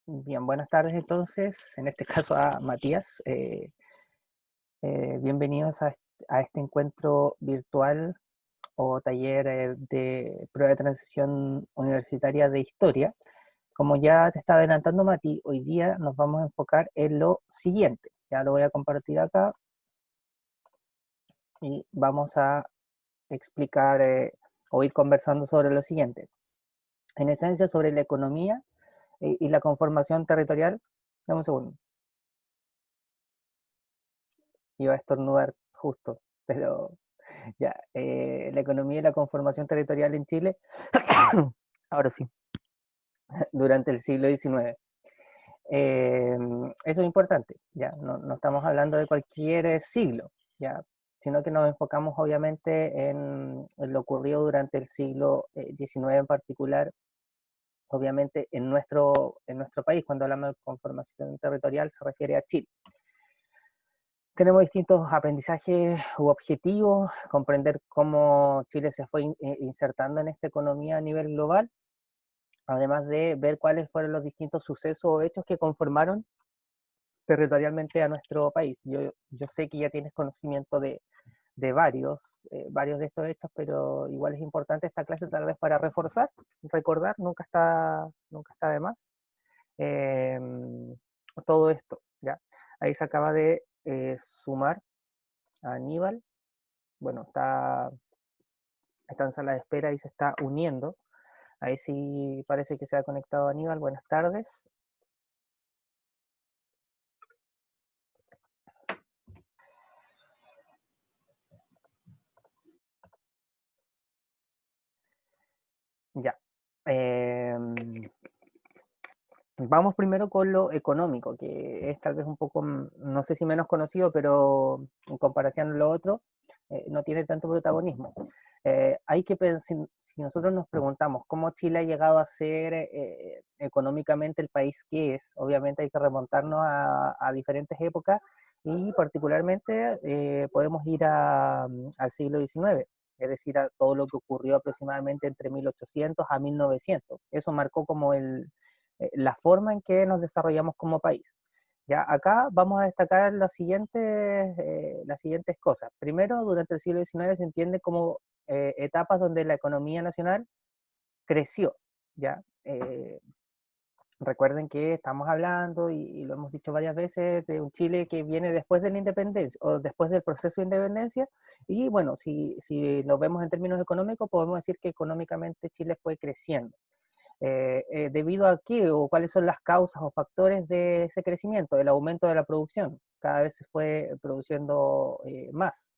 Bien, buenas tardes entonces, en este caso a Matías. Bienvenidos a este encuentro virtual o taller de prueba de transición universitaria de historia. Como ya te está adelantando Mati, hoy día nos vamos a enfocar en lo siguiente. Ya lo voy a compartir acá y vamos a explicar o ir conversando sobre lo siguiente. En esencia, sobre la economía y la conformación territorial. Dame un segundo. Iba a estornudar justo, pero ya, la economía y la conformación territorial en Chile, ahora sí, durante el siglo XIX. Eso es importante, ya, no estamos hablando de cualquier siglo, ya, sino que nos enfocamos obviamente en lo ocurrido durante el siglo XIX en particular, obviamente en nuestro país. Cuando hablamos de conformación territorial se refiere a Chile. Tenemos distintos aprendizajes u objetivos, comprender cómo Chile se fue insertando en esta economía a nivel global, además de ver cuáles fueron los distintos sucesos o hechos que conformaron territorialmente a nuestro país. Yo sé que ya tienes conocimiento de varios de estos hechos, pero igual es importante esta clase tal vez para reforzar, recordar, nunca está de más. Eh, Todo esto, ¿ya? Ahí se acaba de sumar a Aníbal. Bueno, está en sala de espera y se está uniendo. Ahí sí parece que se ha conectado Aníbal. Buenas tardes. Ya. Vamos primero con lo económico, que es tal vez un poco, no sé si menos conocido, pero en comparación a lo otro, no tiene tanto protagonismo. Hay que pensar, si nosotros nos preguntamos cómo Chile ha llegado a ser económicamente el país que es, obviamente hay que remontarnos a diferentes épocas y particularmente podemos ir al siglo XIX, es decir, a todo lo que ocurrió aproximadamente entre 1800 a 1900. Eso marcó como la forma en que nos desarrollamos como país. Ya, acá vamos a destacar las siguientes cosas. Primero, durante el siglo XIX se entiende como etapas donde la economía nacional creció. ¿Ya? Recuerden que estamos hablando, y lo hemos dicho varias veces, de un Chile que viene después de la independencia, o después del proceso de independencia, y bueno, si lo vemos en términos económicos, podemos decir que económicamente Chile fue creciendo. ¿Debido a qué o cuáles son las causas o factores de ese crecimiento? El aumento de la producción. Cada vez se fue produciendo más.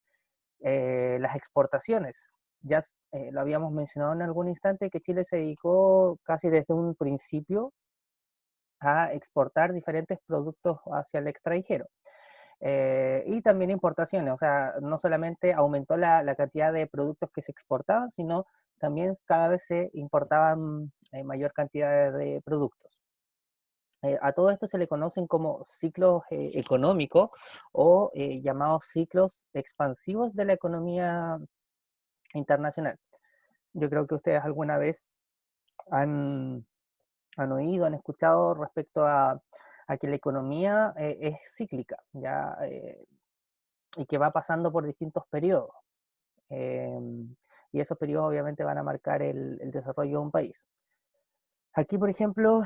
Las exportaciones. Ya lo habíamos mencionado en algún instante que Chile se dedicó casi desde un principio a exportar diferentes productos hacia el extranjero. Y también importaciones, o sea, no solamente aumentó la cantidad de productos que se exportaban, sino también cada vez se importaban mayor cantidad de productos. A todo esto se le conocen como ciclos económicos o llamados ciclos expansivos de la economía internacional. Yo creo que ustedes alguna vez han, han oído, han escuchado respecto a que la economía es cíclica, ¿ya? Y que va pasando por distintos periodos. Eh, y esos periodos obviamente van a marcar el desarrollo de un país. Aquí, por ejemplo,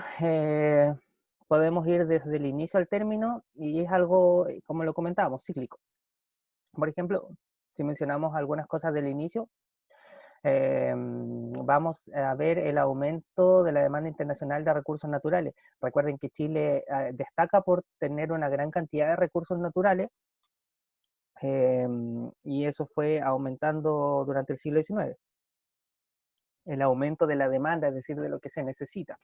podemos ir desde el inicio al término y es algo, como lo comentábamos, cíclico. Por ejemplo, si mencionamos algunas cosas del inicio, vamos a ver el aumento de la demanda internacional de recursos naturales. Recuerden que Chile destaca por tener una gran cantidad de recursos naturales, y eso fue aumentando durante el siglo XIX. El aumento de la demanda, es decir, de lo que se necesita.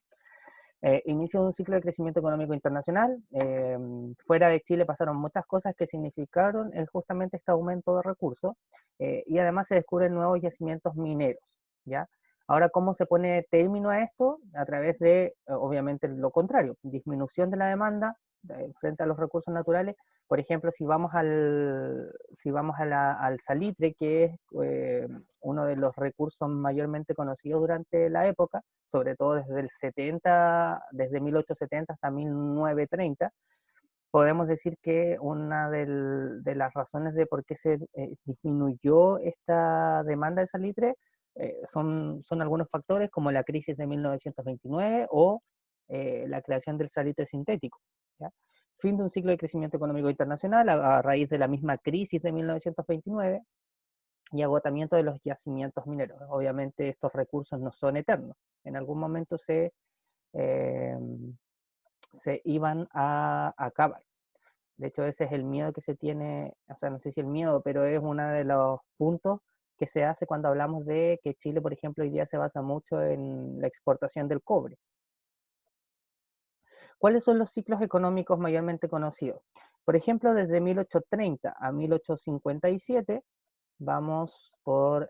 Inicio de un ciclo de crecimiento económico internacional. Fuera de Chile pasaron muchas cosas que significaron justamente este aumento de recursos, y además se descubren nuevos yacimientos mineros, ¿ya? Ahora, ¿cómo se pone término a esto? A través de, obviamente, lo contrario, disminución de la demanda frente a los recursos naturales. Por ejemplo, si vamos al salitre, que es uno de los recursos mayormente conocidos durante la época, sobre todo desde 1870 hasta 1930, podemos decir que una de las razones de por qué se disminuyó esta demanda de salitre son algunos factores como la crisis de 1929 o la creación del salitre sintético. ¿Ya? Fin de un ciclo de crecimiento económico internacional a raíz de la misma crisis de 1929 y agotamiento de los yacimientos mineros. Obviamente estos recursos no son eternos. En algún momento eh, se iban a acabar. De hecho, ese es el miedo que se tiene, o sea, no sé si el miedo, pero es uno de los puntos que se hace cuando hablamos de que Chile, por ejemplo, hoy día se basa mucho en la exportación del cobre. ¿Cuáles son los ciclos económicos mayormente conocidos? Por ejemplo, desde 1830 a 1857 hubo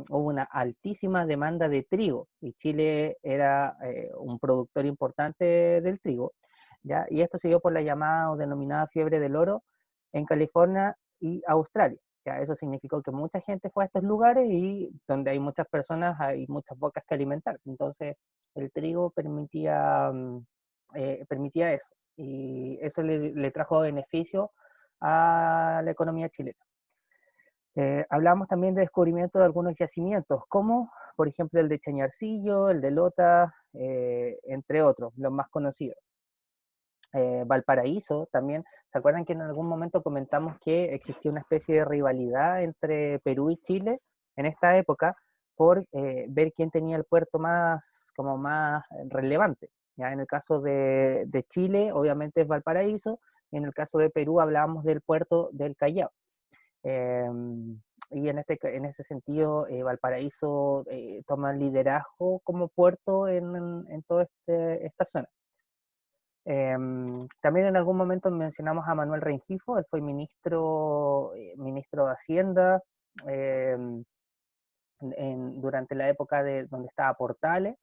una altísima demanda de trigo y Chile era un productor importante del trigo, ¿ya? Y esto se dio por la llamada o denominada fiebre del oro en California y Australia. ¿Ya? Eso significó que mucha gente fue a estos lugares y donde hay muchas personas hay muchas bocas que alimentar. Entonces el trigo permitía eso y eso le trajo beneficio a la economía chilena. Hablamos también de descubrimiento de algunos yacimientos, como por ejemplo el de Chañarcillo, el de Lota, entre otros, los más conocidos. Valparaíso también, ¿se acuerdan que en algún momento comentamos que existía una especie de rivalidad entre Perú y Chile en esta época por ver quién tenía el puerto más relevante? ¿Ya? En el caso de Chile, obviamente es Valparaíso, y en el caso de Perú hablábamos del puerto del Callao. Eh, y en ese sentido, Valparaíso toma liderazgo como puerto en toda esta zona. También en algún momento mencionamos a Manuel Rengifo, él fue ministro de Hacienda durante la época donde estaba Portales,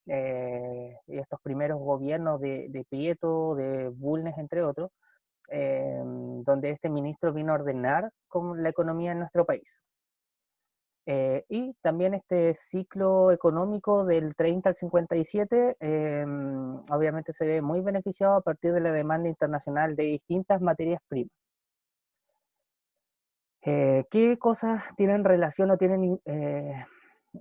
y estos primeros gobiernos de Prieto, de Bulnes, entre otros, donde este ministro vino a ordenar la economía en nuestro país. Y también este ciclo económico del 30 al 57 obviamente se ve muy beneficiado a partir de la demanda internacional de distintas materias primas. ¿Qué cosas tienen relación o tienen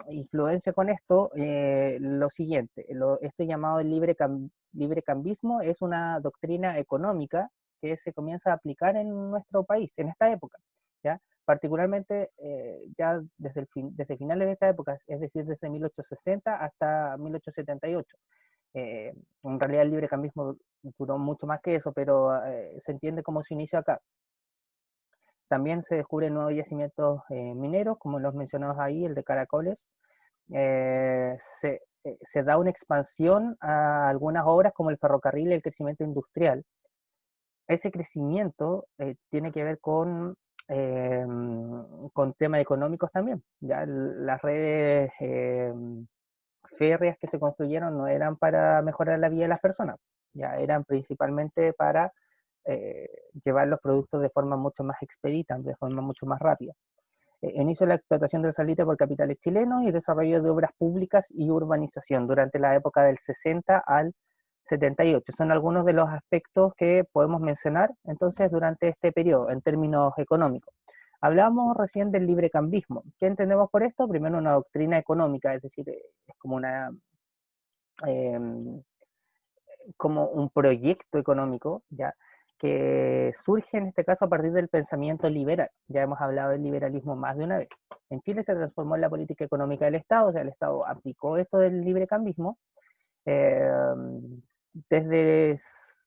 influencia con esto? Lo siguiente, esto llamado el libre cambismo es una doctrina económica que se comienza a aplicar en nuestro país en esta época, ¿ya? Particularmente ya desde finales de esta época, es decir, desde 1860 hasta 1878. En realidad el libre cambismo duró mucho más que eso, pero se entiende como su inicio acá. También se descubren nuevos yacimientos mineros, como los mencionados ahí, el de Caracoles. Se da una expansión a algunas obras como el ferrocarril y el crecimiento industrial. Ese crecimiento tiene que ver con temas económicos también. Ya las redes férreas que se construyeron no eran para mejorar la vida de las personas, ya eran principalmente para llevar los productos de forma mucho más expedita, de forma mucho más rápida. Inicio de la explotación del salitre por capitales chilenos y desarrollo de obras públicas y urbanización durante la época del 60 al 78. Son algunos de los aspectos que podemos mencionar entonces durante este periodo en términos económicos. Hablamos recién del librecambismo. ¿Qué entendemos por esto? Primero, una doctrina económica, es decir, es eh, como un proyecto económico, ¿ya? Que surge en este caso a partir del pensamiento liberal. Ya hemos hablado del liberalismo más de una vez. En Chile se transformó en la política económica del Estado, o sea, el Estado aplicó esto del librecambismo eh, desde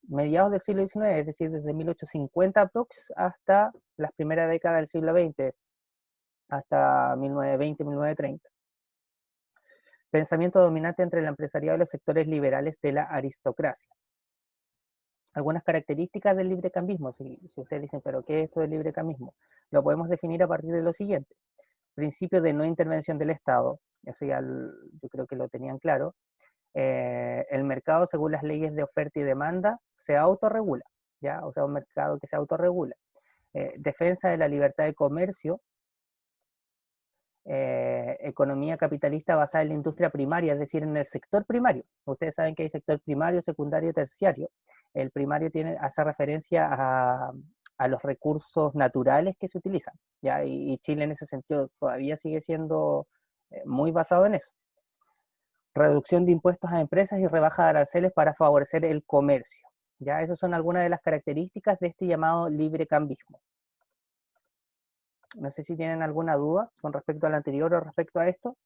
mediados del siglo XIX, es decir, desde 1850 aprox hasta las primeras décadas del siglo XX, hasta 1920-1930. Pensamiento dominante entre el empresariado y los sectores liberales de la aristocracia. Algunas características del librecambismo, si ustedes dicen, pero ¿qué es esto del librecambismo? Lo podemos definir a partir de lo siguiente. principio de no intervención del Estado, eso ya yo creo que lo tenían claro. El mercado, según las leyes de oferta y demanda, se autorregula, ¿ya? O sea, un mercado que se autorregula. Defensa de la libertad de comercio, economía capitalista basada en la industria primaria, es decir, en el sector primario. Ustedes saben que hay sector primario, secundario y terciario. El primario hace referencia a los recursos naturales que se utilizan, ¿ya? Y Chile en ese sentido todavía sigue siendo muy basado en eso. Reducción de impuestos a empresas y rebaja de aranceles para favorecer el comercio. ¿Ya? Esas son algunas de las características de este llamado librecambismo. No sé si tienen alguna duda con respecto al anterior o respecto a esto,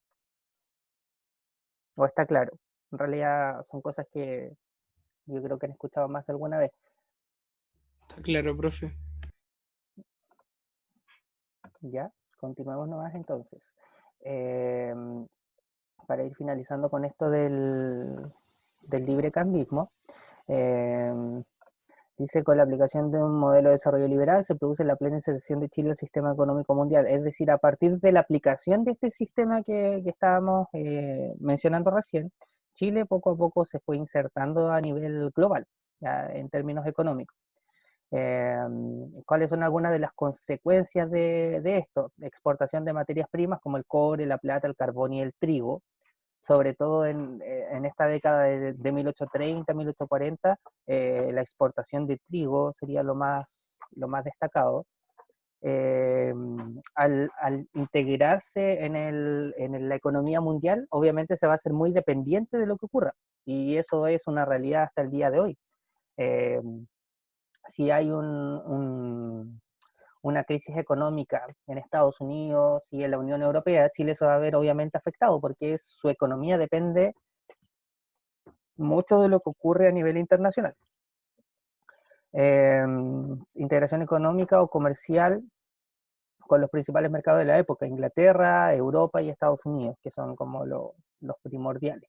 o está claro. En realidad son cosas que yo creo que han escuchado más de alguna vez. Está claro, profe. ¿Ya? Continuemos nomás entonces. Eh, para ir finalizando con esto del librecambismo, dice, con la aplicación de un modelo de desarrollo liberal se produce la plena inserción de Chile al sistema económico mundial. Es decir, a partir de la aplicación de este sistema que estábamos mencionando recién, Chile poco a poco se fue insertando a nivel global, ya, en términos económicos. Eh, ¿Cuáles son algunas de las consecuencias de esto? Exportación de materias primas como el cobre, la plata, el carbón y el trigo, sobre todo en esta década de 1830, 1840, la exportación de trigo sería lo más destacado. Eh, al integrarse en la economía mundial, obviamente se va a ser muy dependiente de lo que ocurra, y eso es una realidad hasta el día de hoy. Eh, si hay una crisis económica en Estados Unidos y en la Unión Europea, Chile se va a ver obviamente afectado porque su economía depende mucho de lo que ocurre a nivel internacional. Integración económica o comercial con los principales mercados de la época, Inglaterra, Europa y Estados Unidos, que son como los primordiales.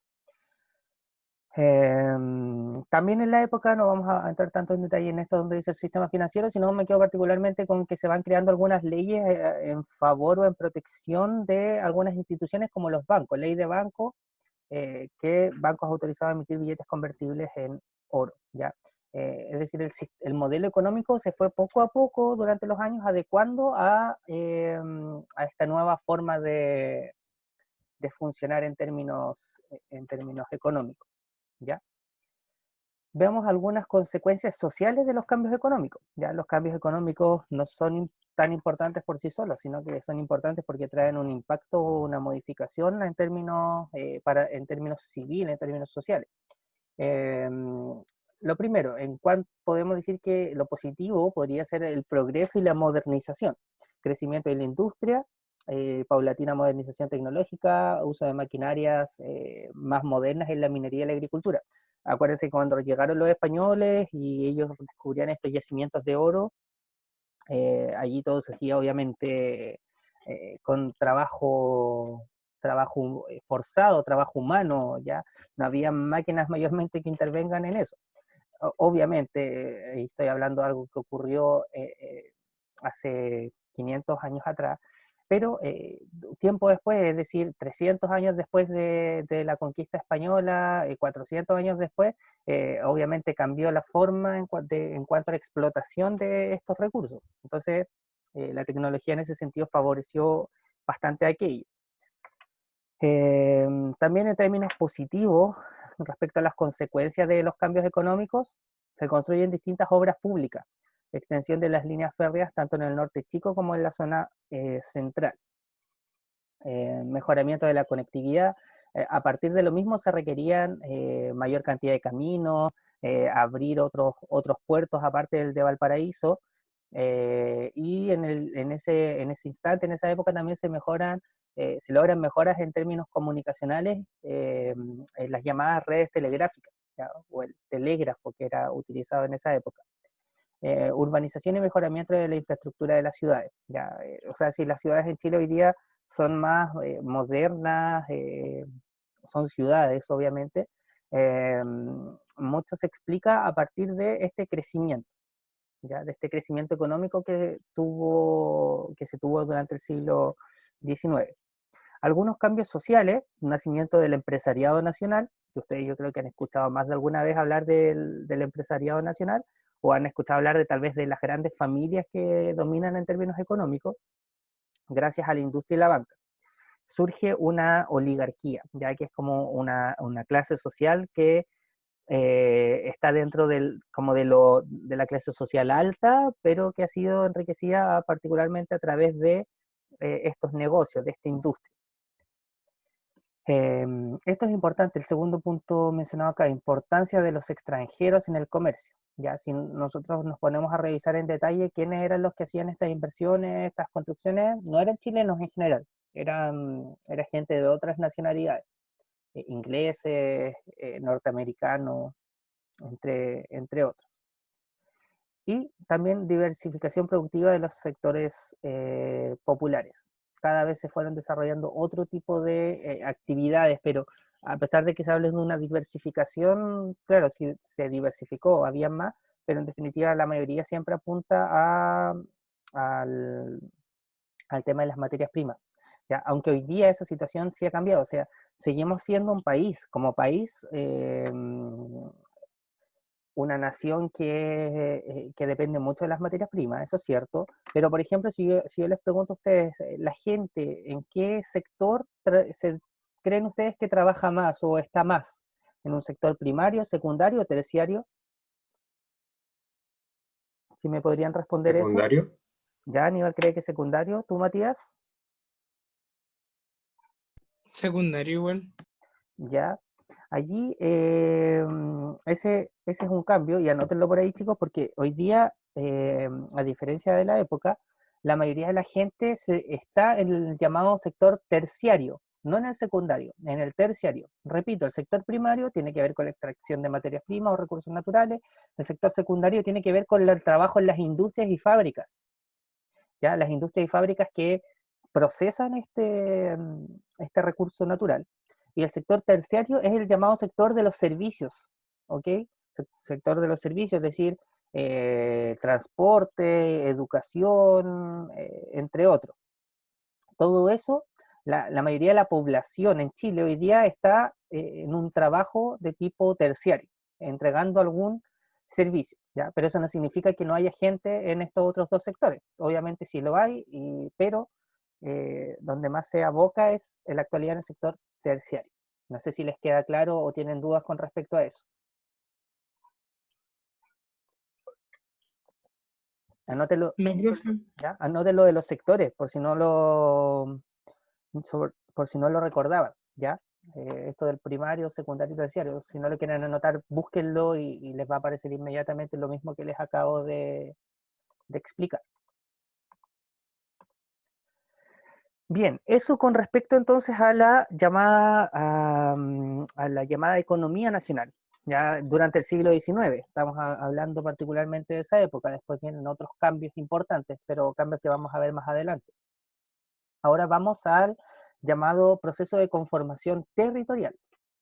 También en la época, no vamos a entrar tanto en detalle en esto donde dice el sistema financiero, sino me quedo particularmente con que se van creando algunas leyes en favor o en protección de algunas instituciones como los bancos, ley de banco, que bancos autorizados a emitir billetes convertibles en oro, ¿ya? Es decir, el modelo económico se fue poco a poco durante los años adecuando a esta nueva forma de funcionar en términos económicos, ¿ya? Veamos algunas consecuencias sociales de los cambios económicos. Ya los cambios económicos no son tan importantes por sí solos, sino que son importantes porque traen un impacto, una modificación en términos civiles, en términos sociales. Eh, lo primero, en cuanto podemos decir que lo positivo podría ser el progreso y la modernización, crecimiento de la industria, paulatina modernización tecnológica, uso de maquinarias más modernas en la minería y la agricultura. Acuérdense que cuando llegaron los españoles y ellos descubrían estos yacimientos de oro, allí todo se hacía obviamente con trabajo forzado, trabajo humano, ya no había máquinas mayormente que intervengan en eso. Obviamente, estoy hablando de algo que ocurrió hace 500 años atrás, pero tiempo después, es decir, 300 años después de la conquista española, 400 años después, obviamente cambió la forma en cuanto a la explotación de estos recursos. Entonces, la tecnología en ese sentido favoreció bastante aquello. También en términos positivos, respecto a las consecuencias de los cambios económicos, se construyen distintas obras públicas, extensión de las líneas férreas tanto en el norte chico como en la zona central, mejoramiento de la conectividad. A partir de lo mismo se requerían mayor cantidad de caminos, abrir otros puertos aparte del de Valparaíso, y en ese instante, en esa época también se logran mejoras en términos comunicacionales en las llamadas redes telegráficas, ¿ya? O el telégrafo que era utilizado en esa época. Urbanización y mejoramiento de la infraestructura de las ciudades, ¿ya? O sea, si las ciudades en Chile hoy día son más modernas, son ciudades obviamente, eh, mucho se explica a partir de este crecimiento, ¿ya? De este crecimiento económico que se tuvo durante el siglo XIX. Algunos cambios sociales, nacimiento del empresariado nacional, que ustedes yo creo que han escuchado más de alguna vez hablar del empresariado nacional, o han escuchado hablar de tal vez de las grandes familias que dominan en términos económicos, gracias a la industria y la banca. Surge una oligarquía, ya que es como una clase social que está dentro como de la clase social alta, pero que ha sido enriquecida particularmente a través de estos negocios, de esta industria. Esto es importante, el segundo punto mencionado acá, importancia de los extranjeros en el comercio. Ya, si nosotros nos ponemos a revisar en detalle quiénes eran los que hacían estas inversiones, estas construcciones, no eran chilenos en general, era gente de otras nacionalidades, ingleses, norteamericanos, entre otros. Y también diversificación productiva de los sectores populares. Cada vez se fueron desarrollando otro tipo de actividades, pero a pesar de que se hable de una diversificación, claro, sí se diversificó, había más, pero en definitiva la mayoría siempre apunta al, al tema de las materias primas. ¿Ya? Aunque hoy día esa situación sí ha cambiado, o sea, seguimos siendo un país, como país, una nación que depende mucho de las materias primas, eso es cierto, pero por ejemplo, si yo les pregunto a ustedes, la gente, ¿en qué sector creen ustedes que trabaja más o está más? ¿En un sector primario, secundario o terciario? Si me podrían responder eso. Secundario. ¿Ya Aníbal cree que secundario? ¿Tú, Matías? Secundario igual. ¿Ya? Allí ese es un cambio, y anótenlo por ahí chicos, porque hoy día, a diferencia de la época, la mayoría de la gente está en el llamado sector terciario, no en el secundario, en el terciario. Repito, el sector primario tiene que ver con la extracción de materias primas o recursos naturales, el sector secundario tiene que ver con el trabajo en las industrias y fábricas, ¿ya? Las industrias y fábricas que procesan este recurso natural. Y el sector terciario es el llamado sector de los servicios, ¿ok? Sector de los servicios, es decir, transporte, educación, entre otros. Todo eso, la mayoría de la población en Chile hoy día está en un trabajo de tipo terciario, entregando algún servicio, ¿ya? Pero eso no significa que no haya gente en estos otros dos sectores. Obviamente sí lo hay, pero donde más se aboca es en la actualidad en el sector terciario. No sé si les queda claro o tienen dudas con respecto a eso. Anótelo, No, profe. ¿ya? Anótelo de los sectores, por si no lo recordaban, ¿ya? Esto del primario, secundario y terciario. Si no lo quieren anotar, búsquenlo y les va a aparecer inmediatamente lo mismo que les acabo de explicar. Bien, eso con respecto entonces a la llamada economía nacional, ya durante el siglo XIX. Estamos hablando particularmente de esa época, después vienen otros cambios importantes, pero cambios que vamos a ver más adelante. Ahora vamos al llamado proceso de conformación territorial,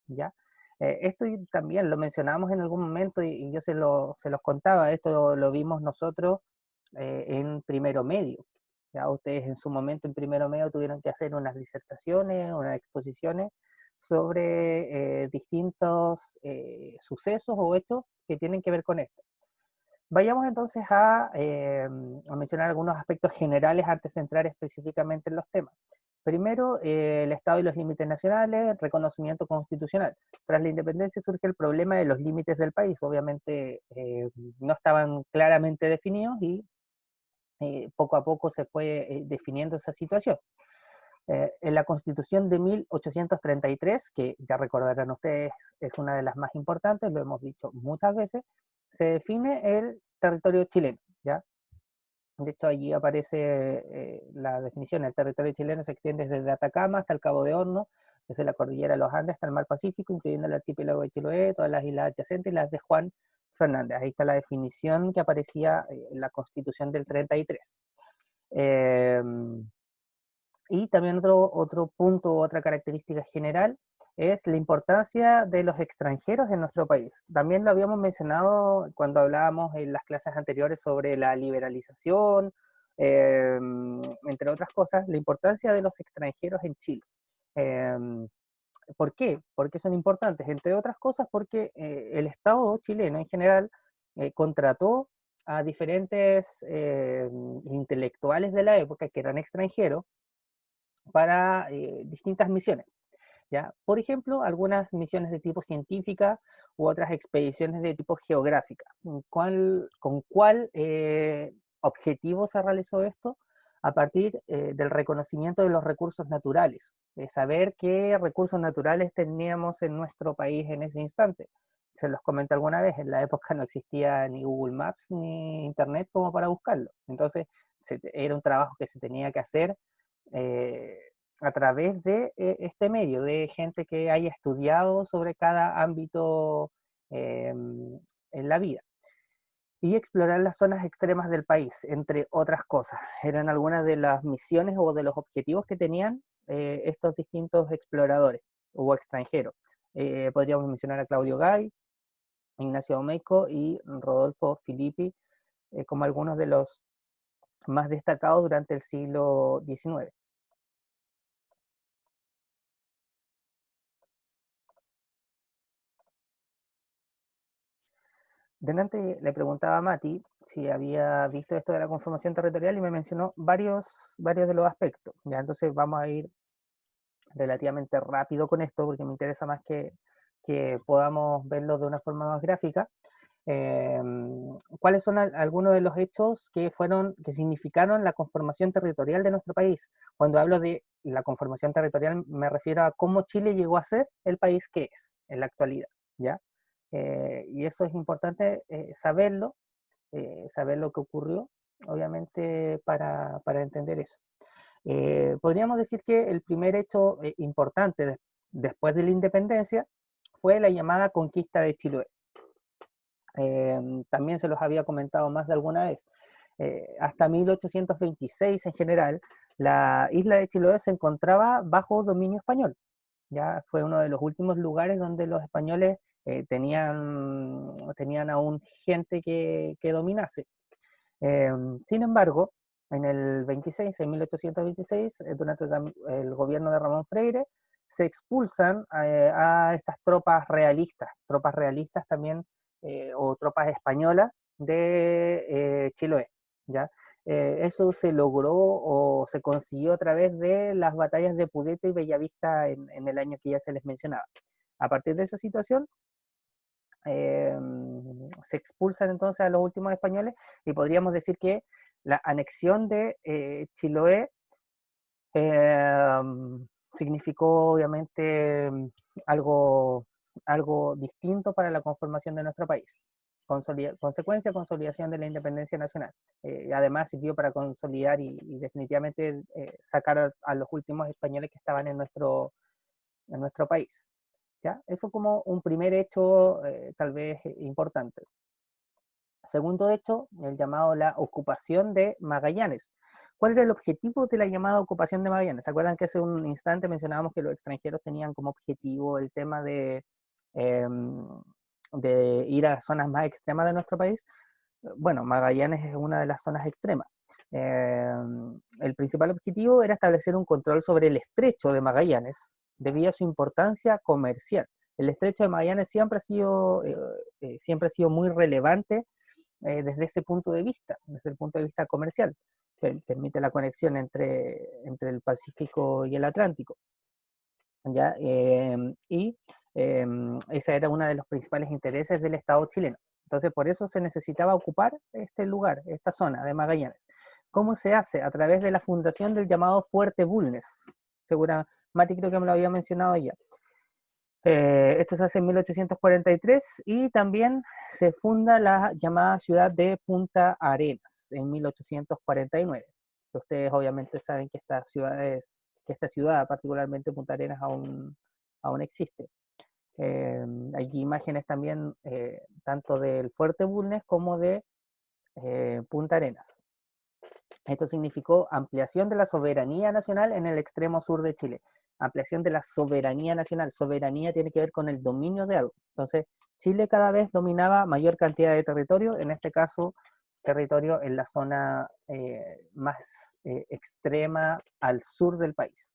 ¿ya? Esto también lo mencionamos en algún momento y yo se los contaba, esto lo vimos nosotros en primero medio. Ya ustedes en su momento en primero medio tuvieron que hacer unas disertaciones, unas exposiciones sobre distintos sucesos o hechos que tienen que ver con esto. Vayamos entonces a mencionar algunos aspectos generales antes de entrar específicamente en los temas. Primero, el Estado y los límites nacionales, reconocimiento constitucional. Tras la independencia surge el problema de los límites del país. Obviamente no estaban claramente definidos y poco a poco se fue definiendo esa situación. En la Constitución de 1833, que ya recordarán ustedes es una de las más importantes, lo hemos dicho muchas veces, se define el territorio chileno, ¿ya? De hecho, allí aparece la definición, el territorio chileno se extiende desde Atacama hasta el Cabo de Horno, desde la cordillera de los Andes hasta el mar Pacífico, incluyendo el archipiélago de Chiloé, todas las islas adyacentes y las de Juan Fernández. Ahí está la definición que aparecía en la Constitución del 33. Y también otro punto, otra característica general, es la importancia de los extranjeros en nuestro país. También lo habíamos mencionado cuando hablábamos en las clases anteriores sobre la liberalización entre otras cosas, la importancia de los extranjeros en Chile. Eh, ¿Por qué? Porque son importantes, entre otras cosas, porque el Estado chileno en general contrató a diferentes intelectuales de la época que eran extranjeros para distintas misiones. ¿Ya? Por ejemplo, algunas misiones de tipo científica u otras expediciones de tipo geográfica. ¿Con cuál objetivo se realizó esto? A partir del reconocimiento de los recursos naturales, de saber qué recursos naturales teníamos en nuestro país en ese instante. Se los comenté alguna vez, en la época no existía ni Google Maps ni Internet como para buscarlo. Entonces, era un trabajo que se tenía que hacer eh, a través de este medio, de gente que haya estudiado sobre cada ámbito en la vida. Y explorar las zonas extremas del país, entre otras cosas. Eran algunas de las misiones o de los objetivos que tenían estos distintos exploradores o extranjeros. Podríamos mencionar a Claudio Gay, Ignacio Domeyko y Rodolfo Filippi como algunos de los más destacados durante el siglo XIX. Delante le preguntaba a Mati si había visto esto de la conformación territorial y me mencionó varios de los aspectos. Ya, entonces vamos a ir relativamente rápido con esto porque me interesa más que podamos verlo de una forma más gráfica. Eh, ¿Cuáles son algunos de los hechos que significaron la conformación territorial de nuestro país? Cuando hablo de la conformación territorial me refiero a cómo Chile llegó a ser el país que es en la actualidad, ¿ya? Y eso es importante saberlo, saber lo que ocurrió, obviamente, para entender eso. Podríamos decir que el primer hecho importante después de la independencia fue la llamada conquista de Chiloé. También se los había comentado más de alguna vez. Hasta 1826 en general, la isla de Chiloé se encontraba bajo dominio español. Ya fue uno de los últimos lugares donde los españoles tenían aún gente que dominase. Sin embargo, en 1826, durante el gobierno de Ramón Freire, se expulsan a estas tropas realistas también, o tropas españolas de Chiloé, ¿ya? Eso se logró o se consiguió a través de las batallas de Pudete y Bellavista en el año que ya se les mencionaba. A partir de esa situación, se expulsan entonces a los últimos españoles y podríamos decir que la anexión de Chiloé eh, significó obviamente algo distinto para la conformación de nuestro país. Consecuencia, consolidación de la independencia nacional. Además sirvió para consolidar y definitivamente sacar a los últimos españoles que estaban en nuestro país. ¿Ya? Eso como un primer hecho tal vez importante. Segundo hecho, el llamado la ocupación de Magallanes. ¿Cuál era el objetivo de la llamada ocupación de Magallanes? ¿Se acuerdan que hace un instante mencionábamos que los extranjeros tenían como objetivo el tema eh, de ir a zonas más extremas de nuestro país? Bueno, Magallanes es una de las zonas extremas. El principal objetivo era establecer un control sobre el estrecho de Magallanes debido a su importancia comercial. El estrecho de Magallanes siempre ha sido muy relevante desde ese punto de vista, desde el punto de vista comercial. Permite la conexión entre el Pacífico y el Atlántico. ¿Ya? Ese era uno de los principales intereses del Estado chileno. Entonces, por eso se necesitaba ocupar este lugar, esta zona de Magallanes. ¿Cómo se hace? A través de la fundación del llamado Fuerte Bulnes. Segura, Mati creo que me lo había mencionado ya. Esto se hace en 1843 y también se funda la llamada ciudad de Punta Arenas en 1849. Ustedes obviamente saben que esta ciudad, particularmente Punta Arenas, aún existe. Hay imágenes también tanto del Fuerte Bulnes como de Punta Arenas. Esto significó ampliación de la soberanía nacional en el extremo sur de Chile. Ampliación de la soberanía nacional. Soberanía tiene que ver con el dominio de algo. Entonces, Chile cada vez dominaba mayor cantidad de territorio, en este caso territorio en la zona más extrema al sur del país.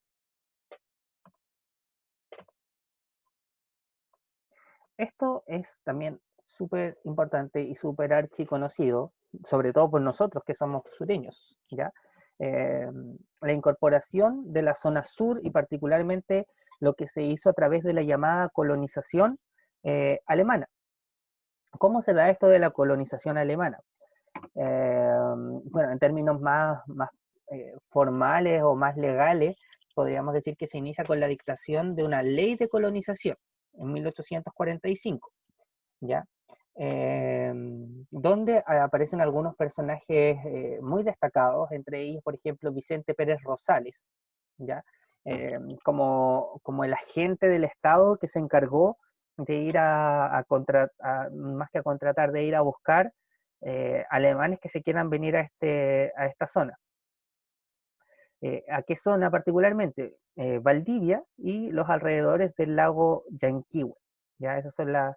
Esto es también súper importante y súper archiconocido, sobre todo por nosotros que somos sureños, ¿ya? La incorporación de la zona sur y particularmente lo que se hizo a través de la llamada colonización alemana. ¿Cómo se da esto de la colonización alemana? Bueno, en términos más formales o más legales, podríamos decir que se inicia con la dictación de una ley de colonización en 1845, ¿ya? Donde aparecen algunos personajes muy destacados, entre ellos, por ejemplo, Vicente Pérez Rosales, ¿ya? Como el agente del Estado que se encargó de ir más que a contratar, de ir a buscar alemanes que se quieran venir a esta zona. ¿A qué zona particularmente? Valdivia y los alrededores del lago Yanquihue. ¿Ya? Esas son las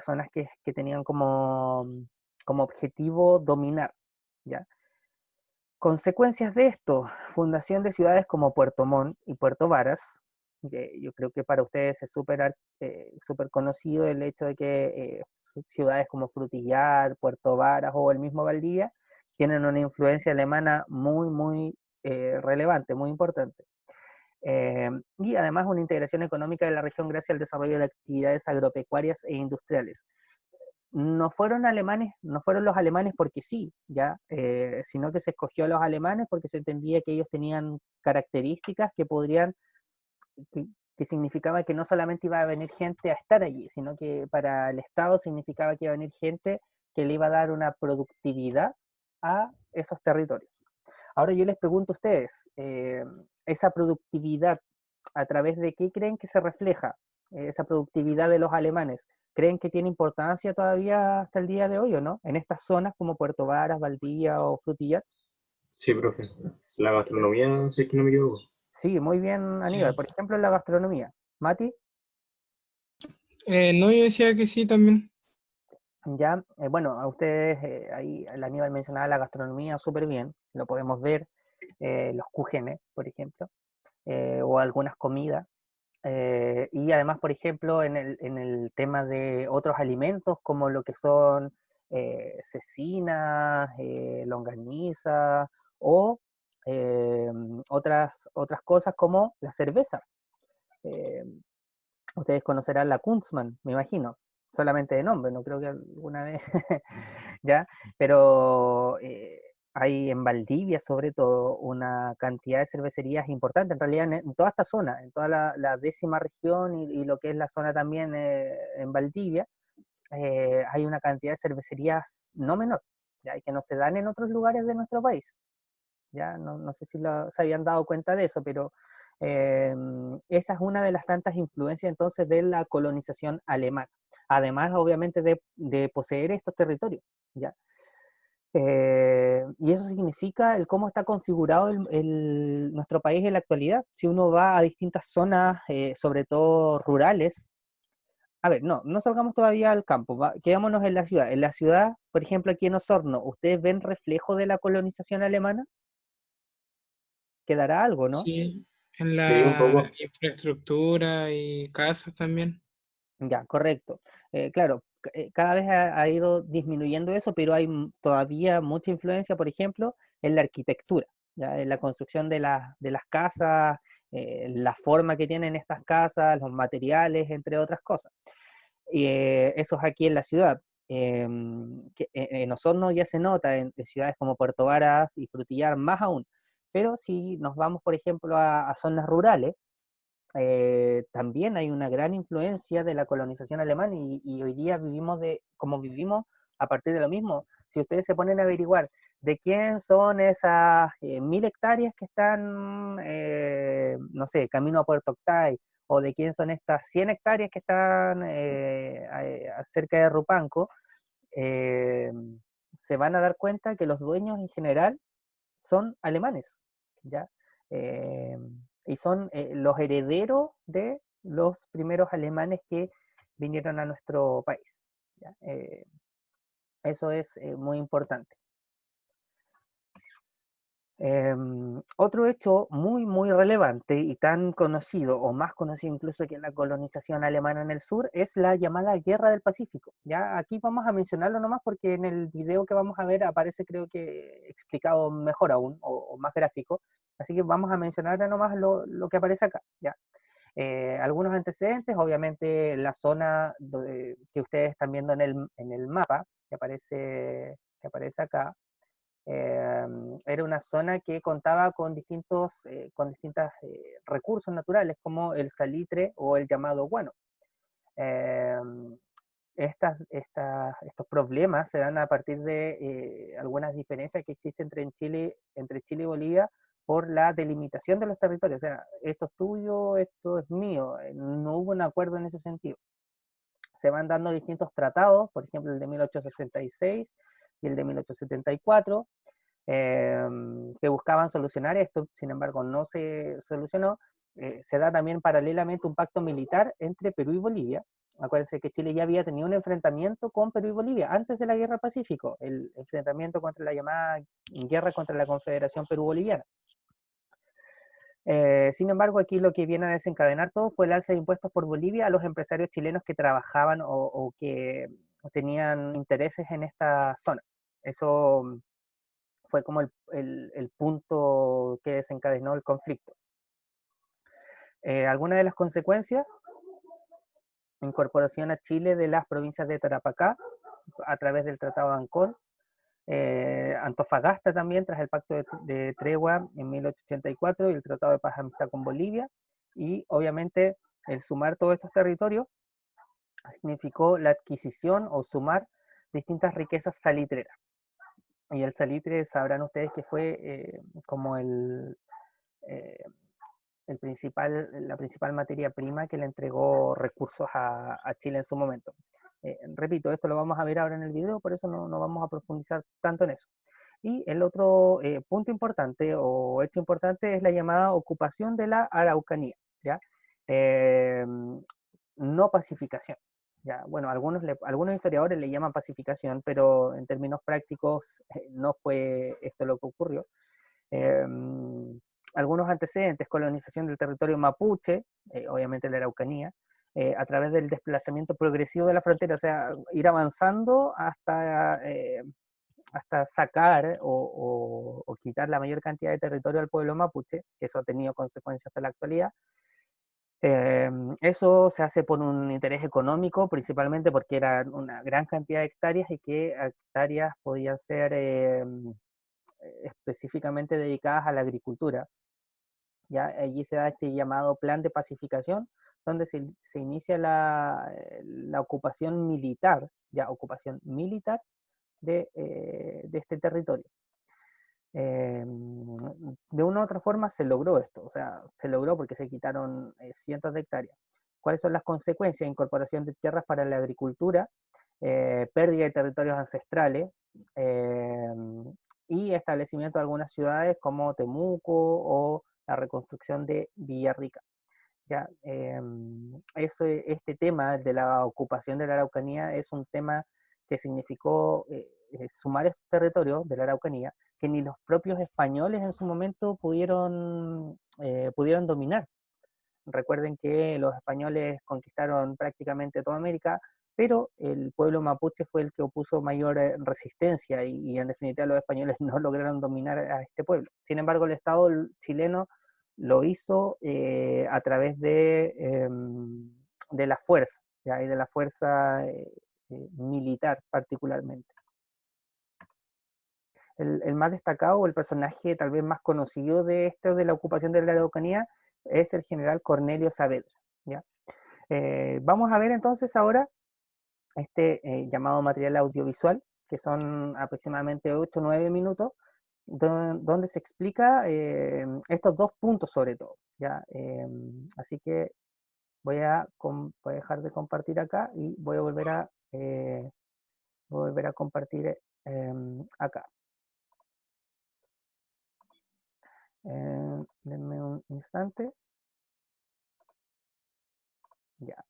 zonas que tenían como objetivo dominar. ¿Ya? Consecuencias de esto, fundación de ciudades como Puerto Montt y Puerto Varas. Yo creo que para ustedes es súper conocido el hecho de que ciudades como Frutillar, Puerto Varas o el mismo Valdivia tienen una influencia alemana muy relevante, muy importante. Y además una integración económica de la región gracias al desarrollo de actividades agropecuarias e industriales. No fueron alemanes, no fueron los alemanes porque sí, ya, sino que se escogió a los alemanes porque se entendía que ellos tenían características que, que significaba que no solamente iba a venir gente a estar allí, sino que para el Estado significaba que iba a venir gente que le iba a dar una productividad a esos territorios. Ahora yo les pregunto a ustedes, esa productividad, ¿a través de qué creen que se refleja esa productividad de los alemanes? ¿Creen que tiene importancia todavía hasta el día de hoy o no? En estas zonas como Puerto Varas, Valdivia o Frutillar. Sí, profe. La gastronomía, si es que no me equivoco. Sí, muy bien, Aníbal. Sí. Por ejemplo, en la gastronomía. Mati, No, yo decía que sí también. ya, bueno, a ustedes, ahí el Aníbal mencionaba la gastronomía súper bien, lo podemos ver, los cúgenes, por ejemplo, o algunas comidas. Y además, por ejemplo, en el tema de otros alimentos, como lo que son cecinas, longaniza, o eh, otras cosas como la cerveza. Eh, Ustedes conocerán la Kunzmann, me imagino, solamente de nombre, no creo que alguna vez, ¿ya? Pero hay en Valdivia, sobre todo, una cantidad de cervecerías importante, en realidad en toda esta zona, en toda la décima región y lo que es la zona también en Valdivia, hay una cantidad de cervecerías no menor, ¿ya? Y que no se dan en otros lugares de nuestro país. ¿Ya? No sé si se habían dado cuenta de eso, pero esa es una de las tantas influencias entonces de la colonización alemana, además obviamente de poseer estos territorios, ¿ya? Y eso significa el cómo está configurado nuestro país en la actualidad. Si uno va a distintas zonas, sobre todo rurales, a ver, no salgamos todavía al campo, quedémonos en la ciudad. En la ciudad, por ejemplo, aquí en Osorno, ¿ustedes ven reflejo de la colonización alemana? Quedará algo, ¿no? Sí, en Sí, un la poco. infraestructura y casas también. Ya, correcto. Claro, cada vez ha ido disminuyendo eso, pero hay todavía mucha influencia, por ejemplo, en la arquitectura, ¿ya? En la construcción de las casas, la forma que tienen estas casas, los materiales, entre otras cosas. Y eso es aquí en la ciudad. En Osorno ya se nota, en ciudades como Puerto Varas y Frutillar más aún. Pero si nos vamos, por ejemplo, a zonas rurales, también hay una gran influencia de la colonización alemana y hoy día vivimos como vivimos a partir de lo mismo. Si ustedes se ponen a averiguar de quién son esas 1000 hectáreas que están, no sé, camino a Puerto Octay, o de quién son estas 100 hectáreas que están cerca de Rupanco, eh, se van a dar cuenta que los dueños en general son alemanes, ¿ya? Eh, y son los herederos de los primeros alemanes que vinieron a nuestro país, ¿ya? Eso es muy importante. Otro hecho muy relevante y tan conocido, o más conocido incluso que la colonización alemana en el sur, es la llamada Guerra del Pacífico. Ya aquí vamos a mencionarlo nomás porque en el video que vamos a ver aparece, creo que explicado mejor aún, o más gráfico, así que vamos a mencionar nomás lo que aparece acá, ¿ya? Algunos antecedentes, obviamente la zona que ustedes están viendo en el mapa, que aparece acá, era una zona que contaba con distintos recursos naturales como el salitre o el llamado guano. Em, estos problemas se dan a partir de algunas diferencias que existen entre Chile y Bolivia por la delimitación de los territorios. O sea, esto es tuyo, esto es mío. No hubo un acuerdo en ese sentido. Se van dando distintos tratados, por ejemplo el de 1866 y el de 1874, que buscaban solucionar esto, sin embargo no se solucionó. Se da también paralelamente un pacto militar entre Perú y Bolivia. Acuérdense que Chile ya había tenido un enfrentamiento con Perú y Bolivia antes de la Guerra Pacífico, el enfrentamiento contra la llamada guerra contra la Confederación Perú-Boliviana. Sin embargo, aquí lo que viene a desencadenar todo fue el alza de impuestos por Bolivia a los empresarios chilenos que trabajaban o que tenían intereses en esta zona. Eso fue como el punto que desencadenó el conflicto. Algunas de las consecuencias: incorporación a Chile de las provincias de Tarapacá a través del Tratado de Ancón, Antofagasta también tras el Pacto de Tregua en 1884 y el Tratado de Paz y Amistad con Bolivia, y obviamente el sumar todos estos territorios significó la adquisición o sumar distintas riquezas salitreras. Y el salitre, sabrán ustedes que fue como eh, la principal materia prima que le entregó recursos a Chile en su momento. Repito, esto lo vamos a ver ahora en el video, por eso no vamos a profundizar tanto en eso. Y el otro punto importante o hecho importante es la llamada ocupación de la Araucanía, ¿ya? No pacificación. ¿Ya? Bueno, algunos historiadores le llaman pacificación, pero en términos prácticos no fue esto lo que ocurrió. Algunos antecedentes: colonización del territorio mapuche, obviamente la Araucanía, a través del desplazamiento progresivo de la frontera, o sea, ir avanzando hasta sacar o quitar la mayor cantidad de territorio al pueblo mapuche, que eso ha tenido consecuencias hasta la actualidad. Eso se hace por un interés económico, principalmente porque era una gran cantidad de hectáreas y que hectáreas podían ser específicamente dedicadas a la agricultura. Ya allí se da este llamado plan de pacificación, donde se inicia la ocupación militar, de este territorio. De una u otra forma se logró esto, o sea, se logró porque se quitaron cientos de hectáreas. ¿Cuáles son las consecuencias? Incorporación de tierras para la agricultura, pérdida de territorios ancestrales, y establecimiento de algunas ciudades como Temuco o la reconstrucción de Villarrica. ¿Ya? Este tema de la ocupación de la Araucanía es un tema que significó sumar esos territorios de la Araucanía que ni los propios españoles en su momento pudieron dominar. Recuerden que los españoles conquistaron prácticamente toda América, pero el pueblo mapuche fue el que opuso mayor resistencia y en definitiva los españoles no lograron dominar a este pueblo. Sin embargo, el Estado chileno lo hizo a través de la fuerza, ¿ya? Y de la fuerza militar particularmente. El más destacado o el personaje tal vez más conocido de la ocupación de la Araucanía es el general Cornelio Saavedra, ¿ya? Vamos a ver entonces ahora este llamado material audiovisual, que son aproximadamente 8 o 9 minutos, donde se explica estos dos puntos sobre todo, ¿ya? Así que voy a dejar de compartir acá y voy a volver a compartir acá. Denme un instante. Ya.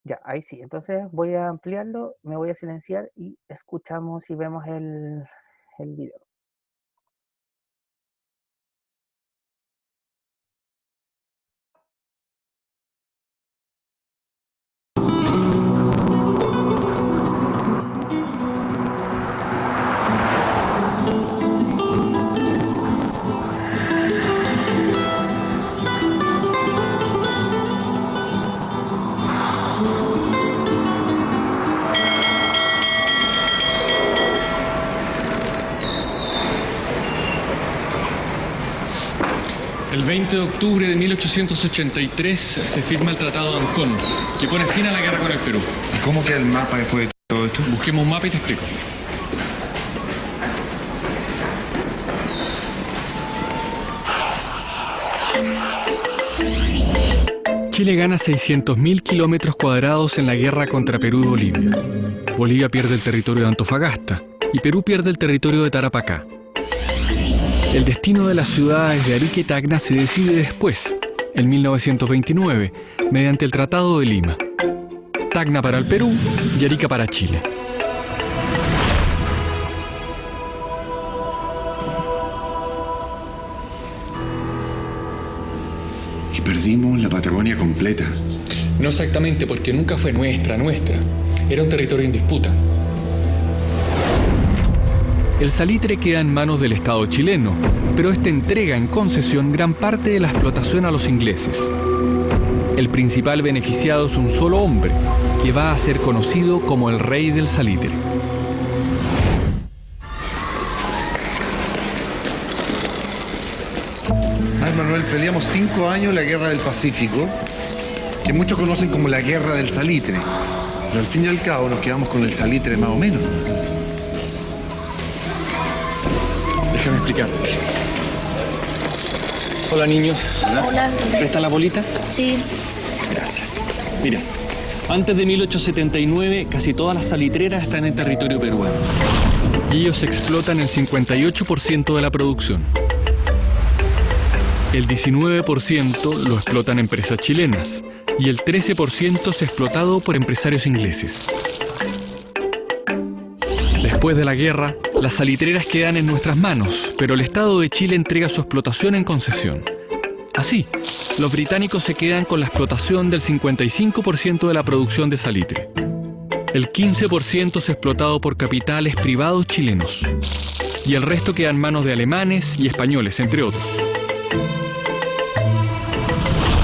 Ya, ahí sí. Entonces voy a ampliarlo, me voy a silenciar y escuchamos y vemos el video. 20 de octubre de 1883 se firma el Tratado de Ancón, que pone fin a la guerra con el Perú. ¿Y cómo queda el mapa después de todo esto? Busquemos un mapa y te explico. Chile gana 600.000 kilómetros cuadrados en la guerra contra Perú y Bolivia. Bolivia pierde el territorio de Antofagasta y Perú pierde el territorio de Tarapacá. El destino de las ciudades de Arica y Tacna se decide después, en 1929, mediante el Tratado de Lima. Tacna para el Perú y Arica para Chile. Y perdimos la Patagonia completa. No exactamente, porque nunca fue nuestra. Era un territorio en disputa. El salitre queda en manos del Estado chileno, pero este entrega en concesión gran parte de la explotación a los ingleses. El principal beneficiado es un solo hombre, que va a ser conocido como el rey del salitre. Ay, Manuel, peleamos 5 años la Guerra del Pacífico, que muchos conocen como la Guerra del Salitre. Pero al fin y al cabo nos quedamos con el salitre más o menos. Déjame explicarte. Hola, niños. Hola. ¿Presta la bolita? Sí. Gracias. Mira, antes de 1879 casi todas las salitreras están en territorio peruano. Y ellos explotan el 58% de la producción. El 19% lo explotan empresas chilenas y el 13% es explotado por empresarios ingleses. Después de la guerra, las salitreras quedan en nuestras manos, pero el Estado de Chile entrega su explotación en concesión. Así, los británicos se quedan con la explotación del 55% de la producción de salitre. El 15% es explotado por capitales privados chilenos. Y el resto queda en manos de alemanes y españoles, entre otros.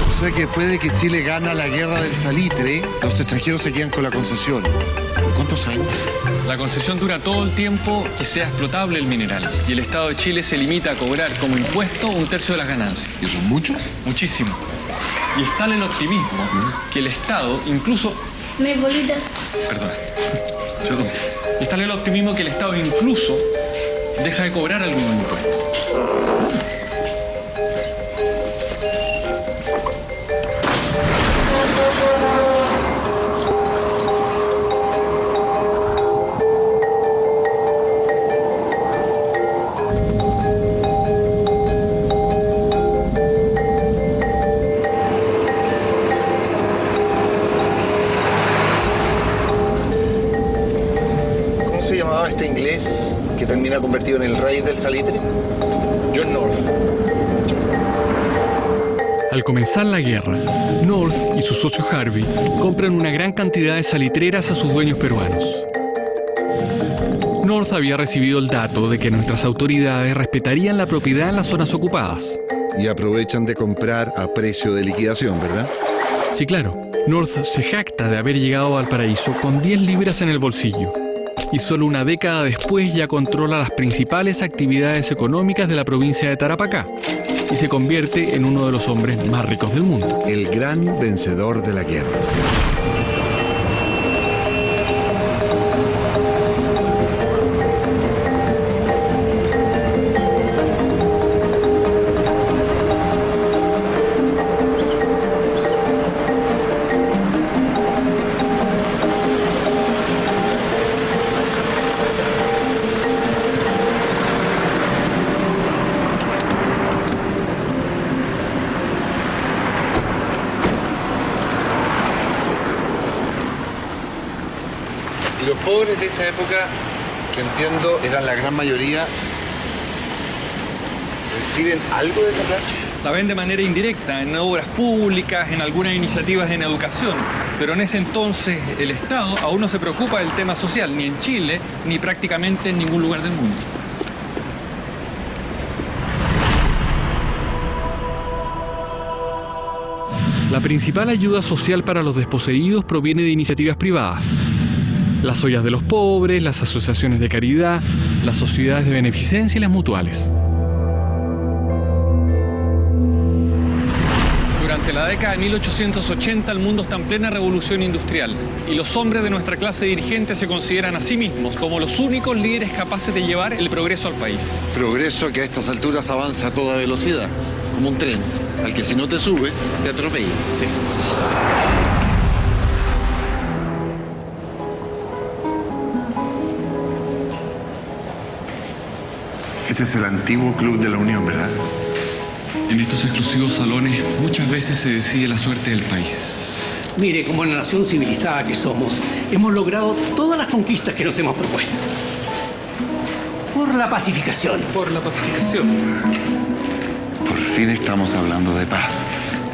O sea que después de que Chile gana la Guerra del Salitre, los extranjeros se quedan con la concesión. ¿Por cuántos años? La concesión dura todo el tiempo que sea explotable el mineral. Y el Estado de Chile se limita a cobrar como impuesto 1/3 de las ganancias. ¿Y eso es mucho? Muchísimo. Y es tal el optimismo que el Estado incluso... Mis bolitas. Perdona. Y es tal el optimismo que el Estado incluso deja de cobrar algunos impuestos. ¿Cómo se llamaba este inglés que termina convertido en el rey del salitre? John North. Al comenzar la guerra, North y su socio Harvey compran una gran cantidad de salitreras a sus dueños peruanos. North había recibido el dato de que nuestras autoridades respetarían la propiedad en las zonas ocupadas. Y aprovechan de comprar a precio de liquidación, ¿verdad? Sí, claro. North se jacta de haber llegado a Valparaíso con 10 libras en el bolsillo. Y solo una década después ya controla las principales actividades económicas de la provincia de Tarapacá. Y se convierte en uno de los hombres más ricos del mundo. El gran vencedor de la guerra. Y los pobres de esa época, que entiendo eran la gran mayoría, ¿reciben algo de esa plata? La ven de manera indirecta, en obras públicas, en algunas iniciativas en educación. Pero en ese entonces el Estado aún no se preocupa del tema social, ni en Chile, ni prácticamente en ningún lugar del mundo. La principal ayuda social para los desposeídos proviene de iniciativas privadas. Las ollas de los pobres, las asociaciones de caridad, las sociedades de beneficencia y las mutuales. Durante la década de 1880 el mundo está en plena revolución industrial y los hombres de nuestra clase dirigente se consideran a sí mismos como los únicos líderes capaces de llevar el progreso al país. Progreso que a estas alturas avanza a toda velocidad, como un tren, al que si no te subes, te atropella. Sí. Este es el antiguo Club de la Unión, ¿verdad? En estos exclusivos salones muchas veces se decide la suerte del país. Mire, como la nación civilizada que somos, hemos logrado todas las conquistas que nos hemos propuesto. Por la pacificación. Por la pacificación. Por fin estamos hablando de paz.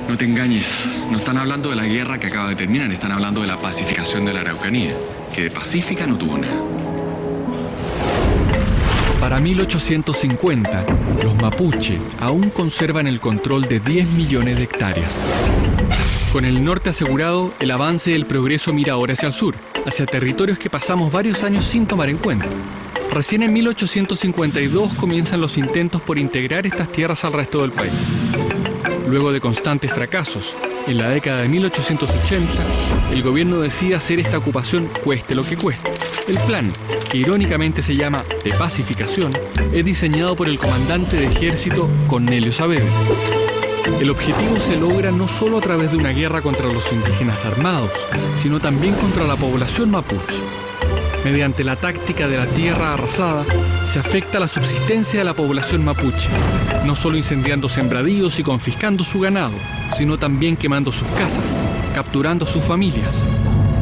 No te engañes, no están hablando de la guerra que acaba de terminar, están hablando de la pacificación de la Araucanía, que de pacífica no tuvo nada. Para 1850, los mapuche aún conservan el control de 10 millones de hectáreas. Con el norte asegurado, el avance y el progreso mira ahora hacia el sur, hacia territorios que pasamos varios años sin tomar en cuenta. Recién en 1852 comienzan los intentos por integrar estas tierras al resto del país. Luego de constantes fracasos, en la década de 1880, el gobierno decide hacer esta ocupación cueste lo que cueste. El plan, que irónicamente se llama de pacificación, es diseñado por el comandante de ejército Cornelio Saavedra. El objetivo se logra no solo a través de una guerra contra los indígenas armados, sino también contra la población mapuche. Mediante la táctica de la tierra arrasada, se afecta la subsistencia de la población mapuche, no solo incendiando sembradíos y confiscando su ganado, sino también quemando sus casas, capturando a sus familias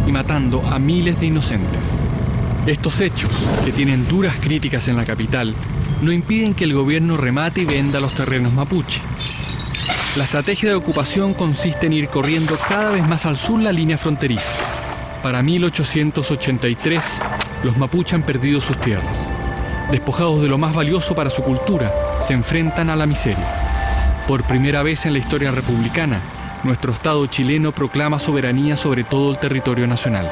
y matando a miles de inocentes. Estos hechos, que tienen duras críticas en la capital, no impiden que el gobierno remate y venda los terrenos mapuche. La estrategia de ocupación consiste en ir corriendo cada vez más al sur la línea fronteriza. Para 1883, los mapuche han perdido sus tierras. Despojados de lo más valioso para su cultura, se enfrentan a la miseria. Por primera vez en la historia republicana, nuestro Estado chileno proclama soberanía sobre todo el territorio nacional.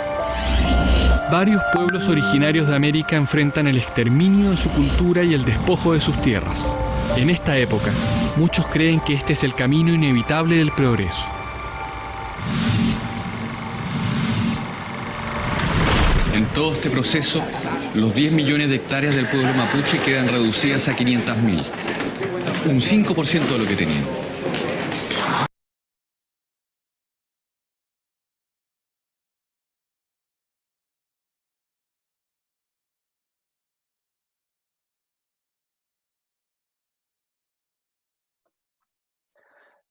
Varios pueblos originarios de América enfrentan el exterminio de su cultura y el despojo de sus tierras. En esta época, muchos creen que este es el camino inevitable del progreso. En todo este proceso, los 10 millones de hectáreas del pueblo mapuche quedan reducidas a 500.000, un 5% de lo que tenían.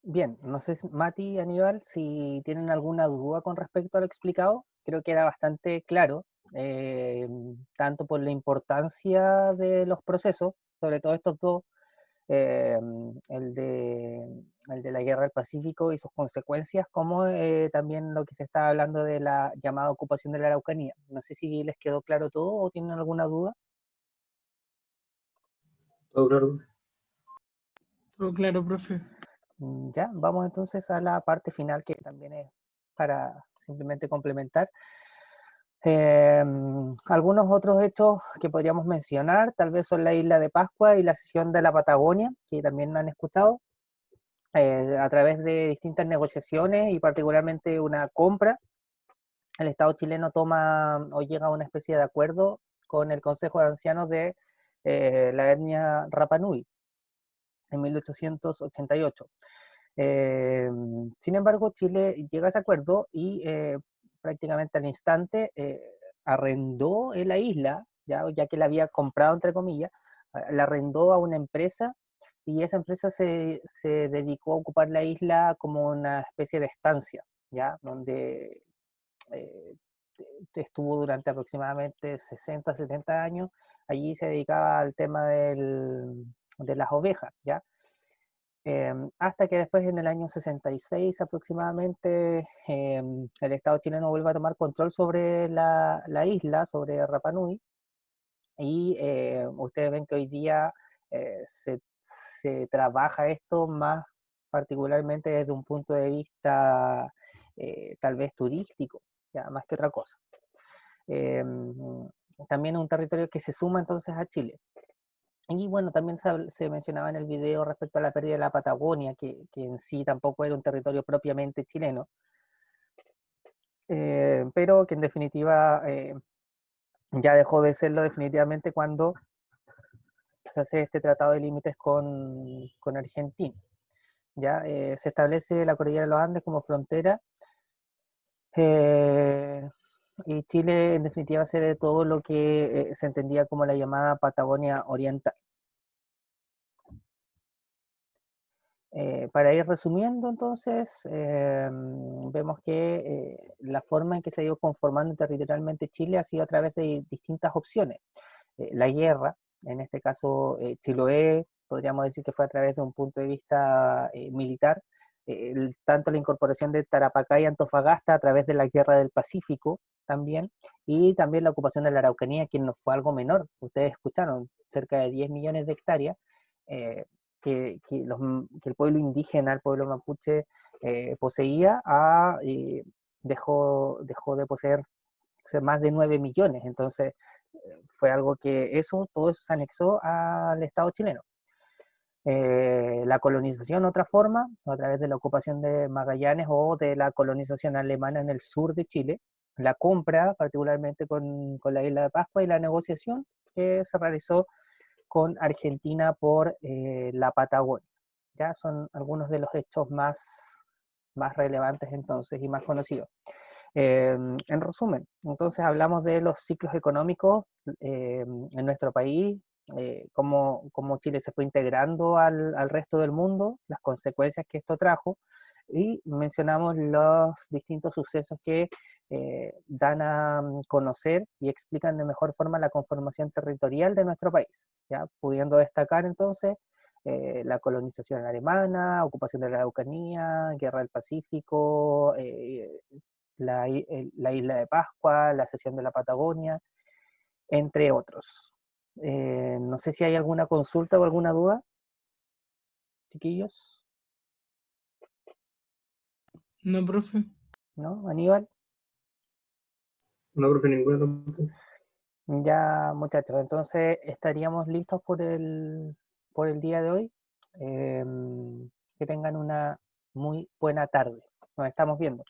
Bien, no sé, Mati y Aníbal, si tienen alguna duda con respecto a lo explicado. Creo que era bastante claro, tanto por la importancia de los procesos, sobre todo estos dos, eh, el de la Guerra del Pacífico y sus consecuencias, como también lo que se está hablando de la llamada ocupación de la Araucanía. No sé si les quedó claro todo o tienen alguna duda. ¿Todo claro? Todo claro, profe. Ya, vamos entonces a la parte final, que también es para simplemente complementar. Algunos otros hechos que podríamos mencionar, tal vez son la isla de Pascua y la cesión de la Patagonia, que también han escuchado, a través de distintas negociaciones y particularmente una compra. El Estado chileno toma o llega a una especie de acuerdo con el Consejo de Ancianos de la etnia Rapa Nui en 1888. Sin embargo, Chile llega a ese acuerdo y prácticamente al instante arrendó en la isla, ya que la había comprado, entre comillas, la arrendó a una empresa, y esa empresa se dedicó a ocupar la isla como una especie de estancia, ¿ya? Donde estuvo durante aproximadamente 60, 70 años. Allí se dedicaba al tema de las ovejas, ¿ya? Hasta que después, en el año 66 aproximadamente, el Estado chileno vuelve a tomar control sobre la isla, sobre Rapa Nui, y ustedes ven que hoy día se trabaja esto más particularmente desde un punto de vista tal vez turístico, ya, más que otra cosa. También un territorio que se suma entonces a Chile. Y bueno, también se mencionaba en el video respecto a la pérdida de la Patagonia, que en sí tampoco era un territorio propiamente chileno, pero que en definitiva ya dejó de serlo definitivamente cuando se hace este tratado de límites con Argentina. Ya se establece la cordillera de los Andes como frontera, eh, y Chile en definitiva cede todo lo que se entendía como la llamada Patagonia Oriental. Para ir resumiendo, entonces, vemos que la forma en que se ha ido conformando territorialmente Chile ha sido a través de distintas opciones. La guerra, en este caso Chiloé, podríamos decir que fue a través de un punto de vista militar, tanto la incorporación de Tarapacá y Antofagasta a través de la Guerra del Pacífico también, y también la ocupación de la Araucanía, que no fue algo menor. Ustedes escucharon, cerca de 10 millones de hectáreas, eh, que el pueblo indígena, el pueblo mapuche, poseía, dejó de poseer más de 9 millones. Entonces, fue algo que todo eso se anexó al Estado chileno. La colonización, otra forma, a través de la ocupación de Magallanes o de la colonización alemana en el sur de Chile, la compra, particularmente con la isla de Pascua, y la negociación que se realizó con Argentina por la Patagonia. Ya son algunos de los hechos más relevantes entonces y más conocidos. En resumen, entonces hablamos de los ciclos económicos en nuestro país, cómo Chile se fue integrando al resto del mundo, las consecuencias que esto trajo, y mencionamos los distintos sucesos que dan a conocer y explican de mejor forma la conformación territorial de nuestro país, ¿ya? Pudiendo destacar entonces la colonización alemana, ocupación de la Araucanía, Guerra del Pacífico, la isla de Pascua, la cesión de la Patagonia, entre otros. No sé si hay alguna consulta o alguna duda, chiquillos, No, profe. ¿no? Aníbal, No, profe, ninguna tampoco. ya muchachos, entonces estaríamos listos por el día de hoy. Que tengan una muy buena tarde. Nos estamos viendo.